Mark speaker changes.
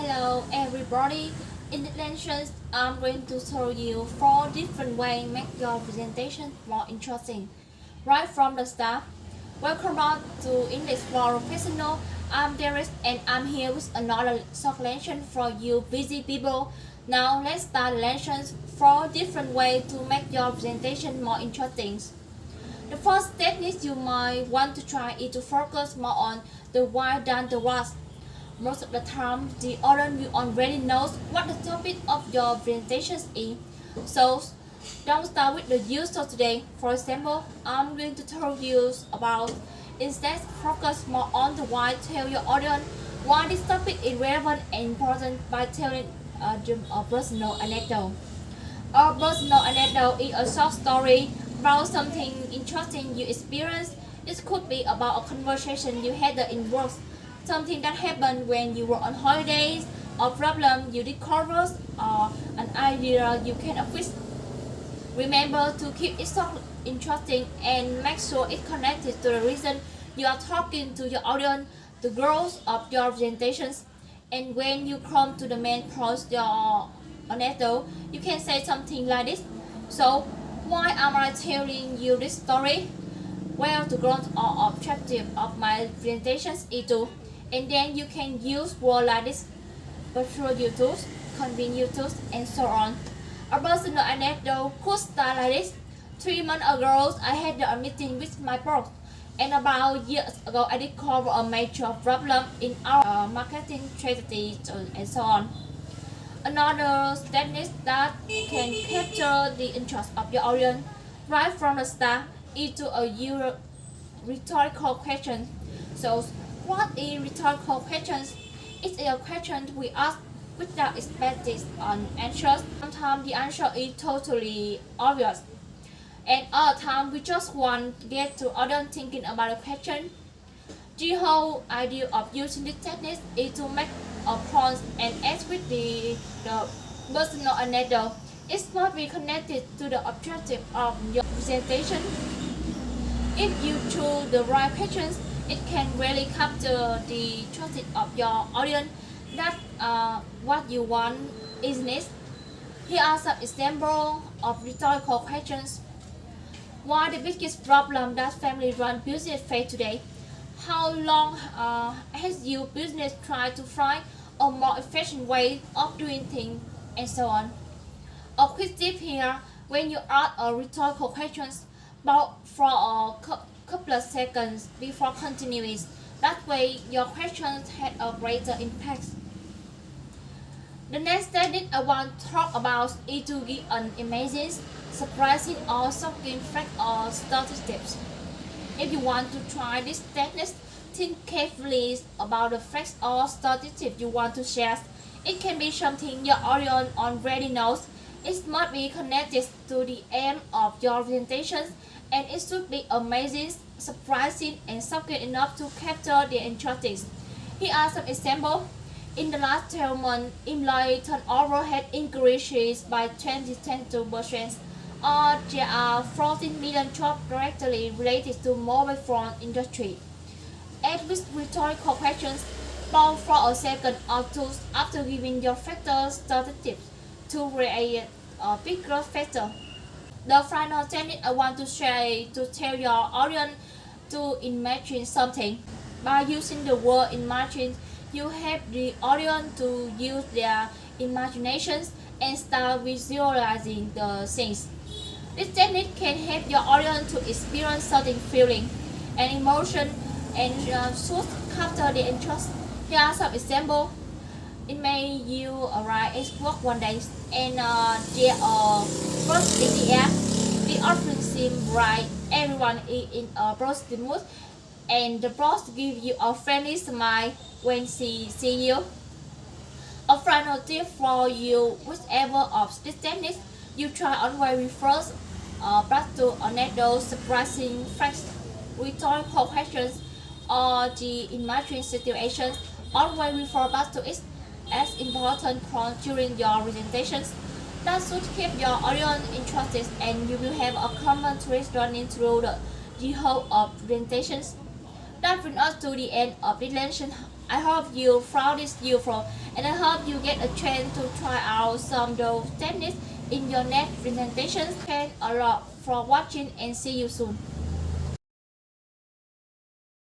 Speaker 1: Hello everybody. In this lesson, I'm going to show you 4 different ways to make your presentation more interesting. Right from the start, welcome back to English for Professional. I'm Darius and I'm here with another short lesson for you busy people. Now let's start the lessons. 4 different ways to make your presentation more interesting. The first technique you might want to try is to focus more on the why than the what. Most of the time, the audience will already knows what the topic of your presentation is. So, don't start with the user today. For example, I'm going to tell you about instead focus more on the why. Tell your audience why this topic is relevant and important by telling a personal anecdote. A personal anecdote is a short story about something interesting you experienced. It could be about a conversation you had in work, something that happened when you were on holidays, a problem you discovered, or an idea you can fix. Remember to keep it short, interesting, and make sure it's connected to the reason you are talking to your audience, the growth of your presentations. And when you come to the main point, your anecdote, you can say something like this. So, why am I telling you this story? Well, the growth or objective of my presentations is to, and then you can use words like this, virtual YouTube, convenient YouTube, and so on. A personal anecdote could start like this. 3 months ago, I had a meeting with my boss, and about years ago, I discovered a major problem in our marketing strategy, and so on. Another technique that can capture the interest of your audience right from the start is to a rhetorical question. So, what is rhetorical questions? It's a question we ask without expecting an answer. Sometimes the answer is totally obvious, and other times we just want to get the audience thinking about the question. The whole idea of using this technique is to make a point and add with the personal anecdote. It must be connected to the objective of your presentation. If you choose the right questions, it can really capture the interest of your audience. That's what you want, isn't it? Here are some examples of rhetorical questions. What is the biggest problem that family-run business face today? How long has your business tried to find a more efficient way of doing things, and so on? A quick tip here: when you ask a rhetorical questions, pause for a couple of seconds before continuing. That way, your questions had a greater impact. The next technique I want to talk about is to give an amazing, surprising, or shocking fact or statistics. If you want to try this technique, think carefully about the facts or statistics you want to share. It can be something your audience already knows. It must be connected to the aim of your presentation, and it should be amazing, surprising, and shocking enough to capture their interest. Here are some examples. In the last 12 months, employee turnover had increased by 22%, or there are 14 million jobs directly related to mobile phone industry. Add with rhetorical questions, pause for a second or two after giving your factor statistics to create a bigger factor. The final technique I want to share is to tell your audience to imagine something. By using the word imagine, you help the audience to use their imaginations and start visualizing the things. This technique can help your audience to experience certain feeling and emotion and should capture the interest. Here are some examples. It may you arrive at work one day and there are first in the air. The often seems bright. Everyone is in a positive mood, and the boss gives you a friendly smile when she sees you. A final tip for you: whichever of these techniques you try, always refers back to anecdotes, surprising facts, rhetorical questions, or the imaginary situations. Always refer back to it as important point during your presentations. That should keep your audience interested, and you will have a common thread running through the whole of presentations. That brings us to the end of this lesson. I hope you found this useful, and I hope you get a chance to try out some of those techniques in your next presentations. Thanks a lot for watching and see you soon.